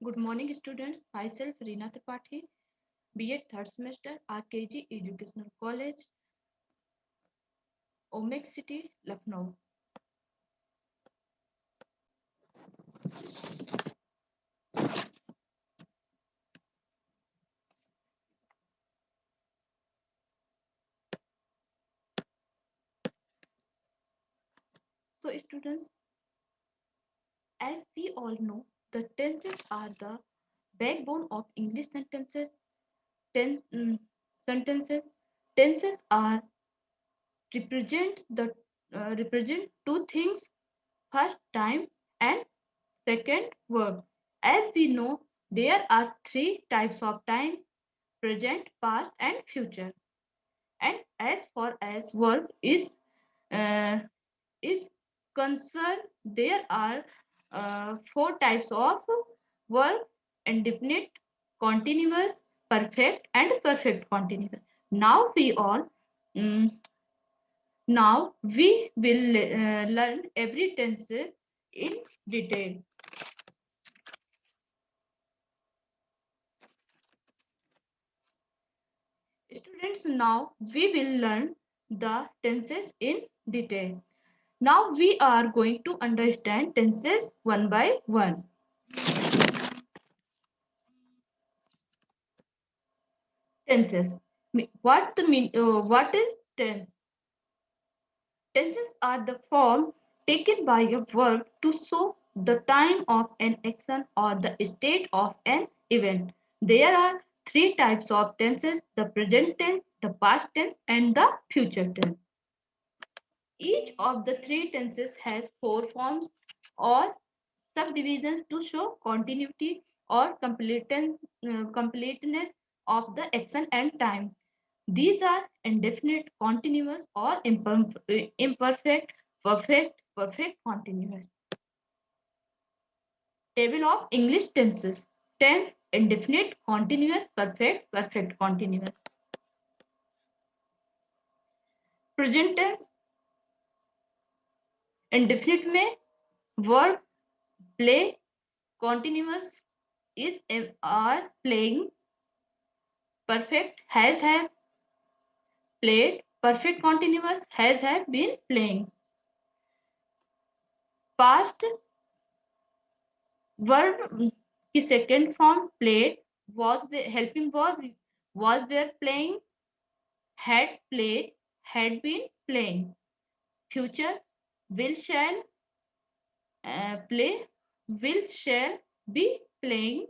Good morning, students. Myself, Reena Tripathi, B.Ed third semester, RKG Educational College, Omek City, Lucknow. So, students, as we all know, the tenses are the backbone of English sentences. Tense, sentences. Tenses are represent two things: first, time, and second, verb. As we know, there are three types of time: present, past, and future. And as far as verb uh, is concerned, there are four types of verb: indefinite, continuous, perfect, and perfect continuous. Now we all mm, now we will learn every tense in detail. Students, now we will learn the tenses in detail. Now we are going to understand tenses one by one. Tenses. What is tense? Tenses are the form taken by a verb to show the time of an action or the state of an event. There are three types of tenses: the present tense, the past tense, and the future tense. Each of the three tenses has four forms or subdivisions to show continuity or completeness of the action and time. These are indefinite, continuous, or imperfect, perfect, continuous. Table of English tenses: tense, indefinite, continuous, perfect, continuous. Present tense: indefinite में verb play, continuous is are playing, perfect has have played, perfect continuous has have been playing. Past verb की second form played, was helping verb was were playing, had played, had been playing. Future will shall play, will shall be playing,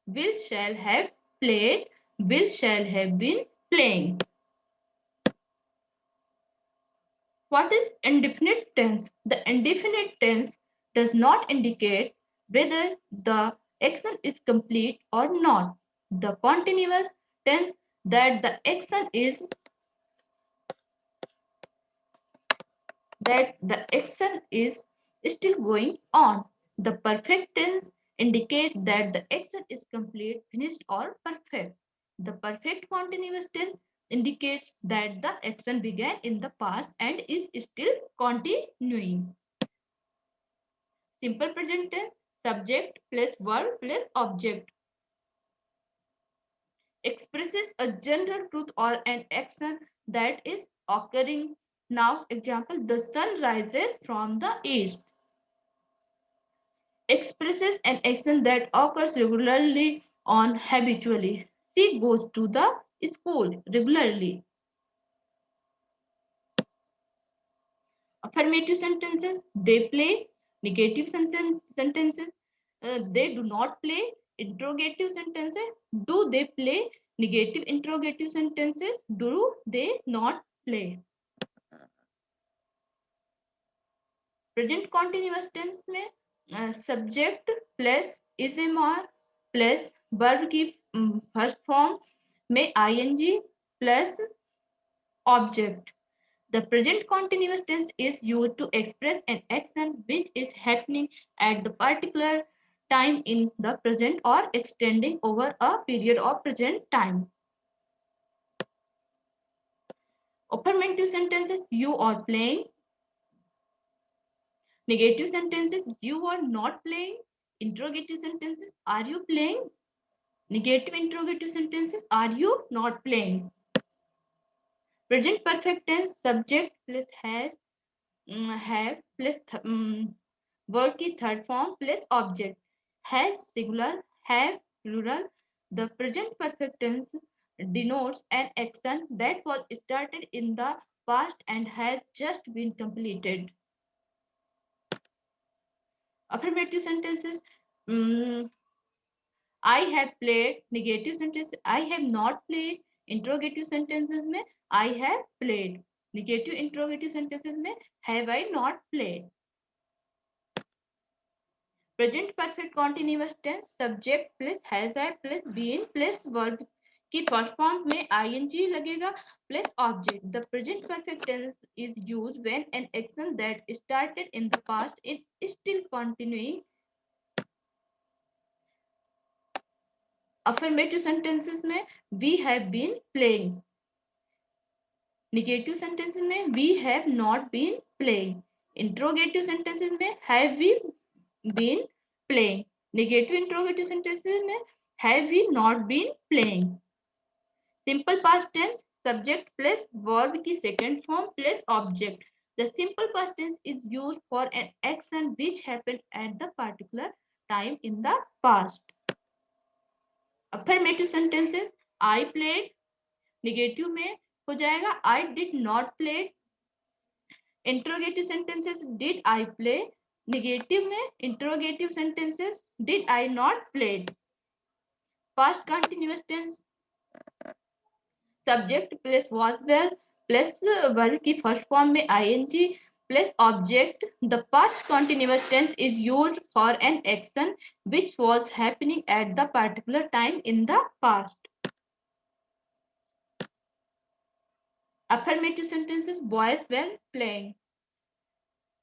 will shall have played, will shall have been playing. What is indefinite tense? The indefinite tense does not indicate whether the action is complete or not. The continuous tense that the action is still going on. The perfect tense indicates that the action is complete, finished, or perfect. The perfect continuous tense indicates that the action began in the past and is still continuing. Simple present tense: subject plus verb plus object. Expresses a general truth or an action that is occurring. Now, example: the sun rises from the east. Expresses an action that occurs regularly or habitually. She goes to the school regularly. Affirmative sentences: they play. Negative sentences: they do not play. Interrogative sentences: do they play? Negative interrogative sentences: do they not play? Present continuous tense में subject plus ismr plus verb की first form में ing plus object. The present continuous tense is used to express an action which is happening at the particular time in the present or extending over a period of present time. Affirmative sentences: you are playing. Negative sentences: you are not playing. Interrogative sentences, are you playing? Negative interrogative sentences, are you not playing? Present perfect tense, subject plus has, have plus verb की third form plus object. Has singular, have plural. The present perfect tense denotes an action that was started in the past and has just been completed. Affirmative sentences. mm, I have played. Negative sentences. I have not played. Interrogative sentences में I have played. Negative interrogative sentences में have I not played. Present perfect continuous tense subject plus has I plus been plus verb की first form में ING लगेगा plus object the present perfect tense is used when an action that started in the past is still continuing affirmative sentences में we have been playing negative sentences में we have not been playing interrogative sentences में have we been playing. Negative interrogative sentences में have we not been playing. Simple past tense subject plus verb की second form plus object. The simple past tense is used for an action which happened at the particular time in the past. Affirmative sentences I played. Negative में हो जाएगा I did not play. Interrogative sentences did I play. Negative में interrogative sentences did I not play. Past continuous tense subject plus was were plus verb की first form में ing plus object. The past continuous tense is used for an action which was happening at the particular time in the past. Affirmative sentences boys were playing.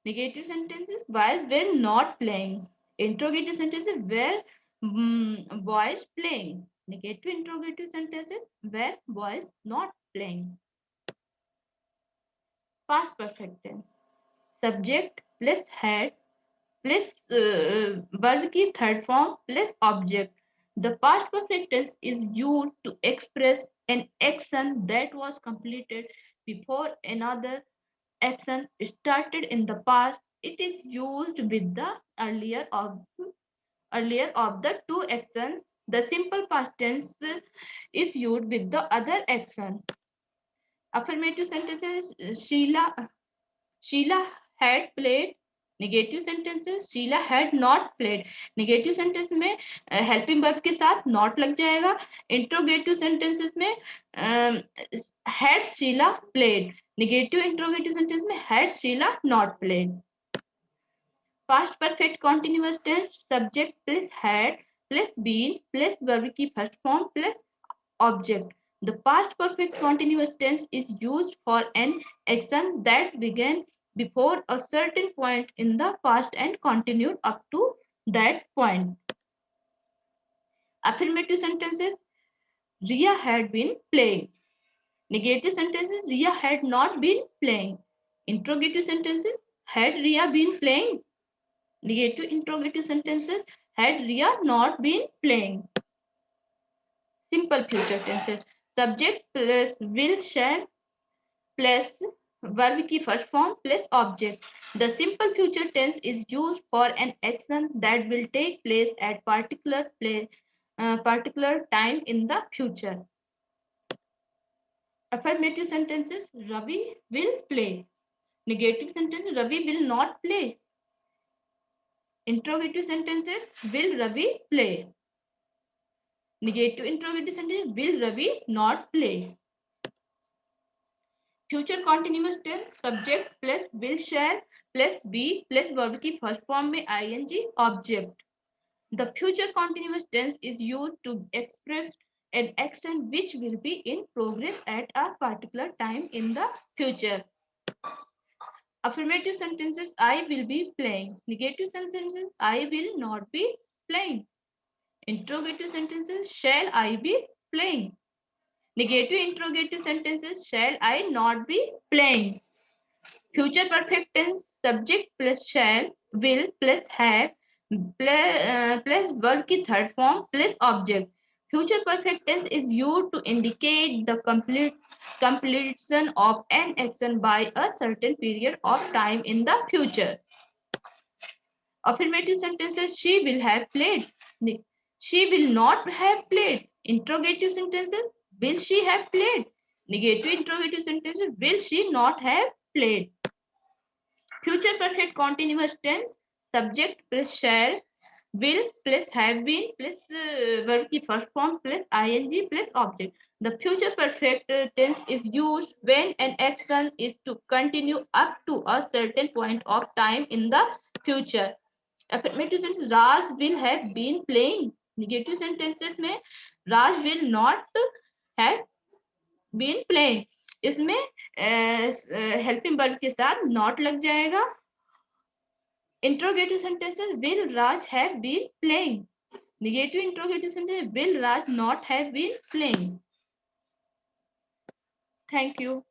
Negative sentences boys were not playing. Interrogative sentences were boys playing. Negative interrogative sentences were boys not playing. Past perfect tense subject plus had plus verb की third form plus object. The past perfect tense is used to express an action that was completed before another action started in the past. It is used with the earlier of the two actions. The simple past tense is used with the other action. Affirmative sentences Sheila had played. Negative sentences Sheila had not played. Negative sentence में helping verb के साथ not लग जाएगा. Interrogative sentences में had Sheela played. Negative interrogative sentence में had Sheela not played. Past perfect continuous tense subject plus had plus been plus verb की first form plus object. The past perfect continuous tense is used for an action that began before a certain point in the past and continued up to that point. Affirmative sentences Ria had been playing. Negative sentences Ria had not been playing. Interrogative sentences had Ria been playing. Negative interrogative sentences had Ria not been playing. Simple future tenses subject plus will shall plus verb की first form plus object. The simple future tense is used for an action that will take place at particular time in the future. Affirmative sentences Ravi will play. Negative sentence Ravi will not play. Interrogative sentences will Ravi play. Negative interrogative sentence will Ravi not play. Future continuous tense subject plus will shall plus be plus verb की first form में ING object the future continuous tense is used to express an action which will be in progress at a particular time in the future. Affirmative sentences I will be playing. Negative sentences I will not be playing. Interrogative sentences shall I be playing. Negative interrogative sentences shall I not be playing. Future perfect tense subject plus shall, will plus have plus verb की third form plus object. Future perfect tense is used to indicate the completion of an action by a certain period of time in the future. Affirmative sentences: she will have played. She will not have played. Interrogative sentences: will she have played? Negative interrogative sentences: will she not have played? Future perfect continuous tense: subject plus shall, will plus have been plus verb की first form plus ing plus object. The future perfect tense is used when an action is to continue up to a certain point of time in the future. Affirmative sentence: Raj will have been playing. Negative sentences में Raj will not have been playing. इसमें helping verb के साथ not लग जाएगा. Interrogative sentences: will Raj have been playing? Negative interrogative sentence: will Raj not have been playing? Thank you.